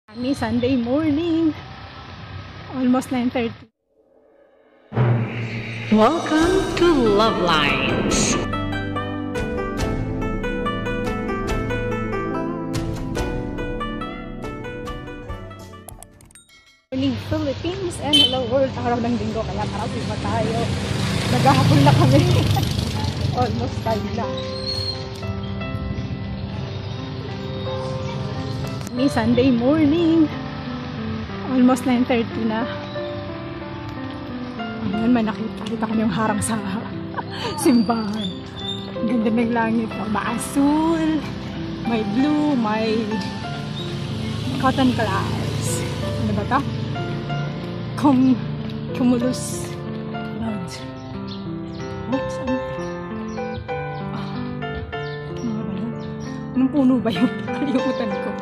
Sunday morning, almost 9:30. Welcome to Love Lines. Morning Philippines and hello world. Araw ng linggo kaya marami pa tayo. Naghahapon na kami. Almost 5 na. Sunday morning, almost 9:30 na. Ayan, may nakita kami yung harang sa simbahan. Ang ganda ng langit. Maasul, may blue, may cotton clouds. Ano ba ito? Cumulus clouds. Oops, anong puno ba yun? Kalimutan ko.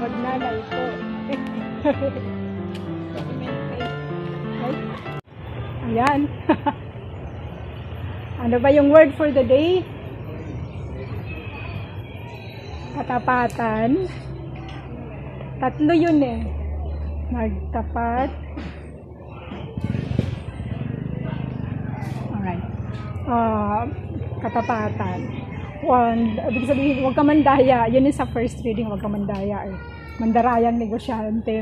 Magnanay po. Ayan. Ano ba yung word for the day? Katapatan. Tatlo yun eh. Magtapat. Alright. Katapatan. Ibig sabihin, huwag ka mandaya. Yun yung sa first reading, huwag ka mandaya. Mandarayang negosyante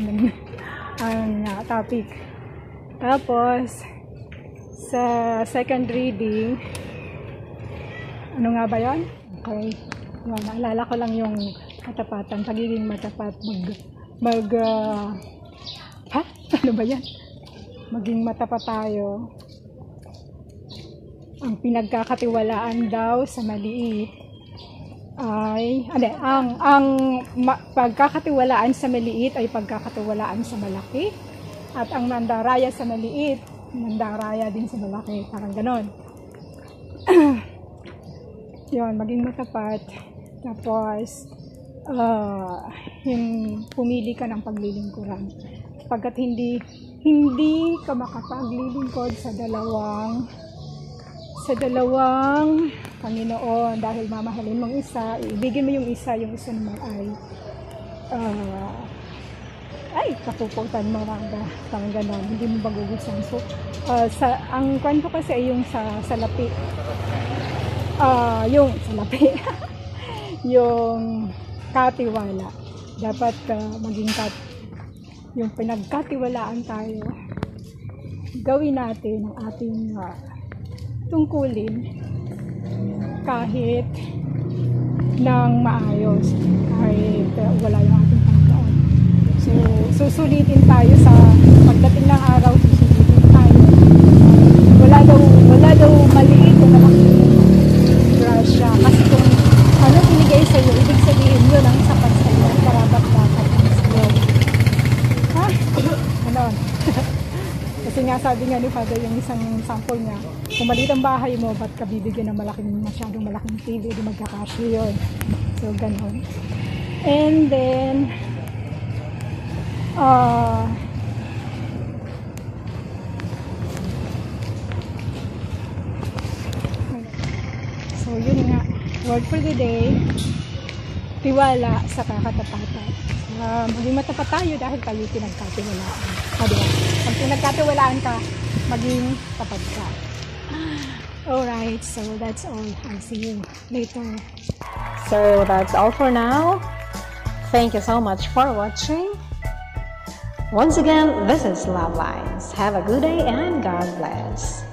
ang topic. Tapos, sa second reading, ano nga ba yun? Okay. Naalala ko lang yung katapatan, pagiging matapat, ano ba yan? Maging matapat tayo. Ang pinagkakatiwalaan daw sa maliit ay, pagkakatiwalaan sa maliit ay pagkakatiwalaan sa malaki. At ang mandaraya sa maliit, mandaraya din sa malaki. Parang ganon. Yun, maging matapat. Tapos, yung pumili ka ng paglilingkuran. Pagkat hindi ka makapaglilingkod sa dalawang Panginoon dahil mamahalin mong isa, ibigin mo yung isa naman ay kapuputan mo parang gano'n, hindi mo bagugusan. So, ang kwento kasi ay yung sa salapi. Yung salapi. Yung katiwala. Dapat maging yung pinagkatiwalaan tayo. gawin natin ang ating tungkulin kahit ng maayos, kahit wala yung ating pangkaan. So, susulitin tayo sa pagdating ng araw, susulitin tayo. Wala daw maliit o malaking grasya. Kasi kung ano binigay sa'yo, ibig sabihin yun ang sapat sa'yo, karapat-dapat ang sa'yo. Ha? Ganon. Kasi nga sabi nga ni Father, yung isang sample niya, kung maliit ang bahay mo, ba't ka bibigyan ng masyadong malaking TV, di magkakasya yun. So, ganon. And then, so, yun nga, word for the day, tiwala sa kakatapatan. Maging matapat tayo dahil tayo pinagkatiwalaan. Diba? Pag pinagkatiwalaan ka, maging tapat ka. Alright, so that's all. I'll see you later. So that's all for now. Thank you so much for watching. Once again, this is Love Lines. Have a good day and God bless.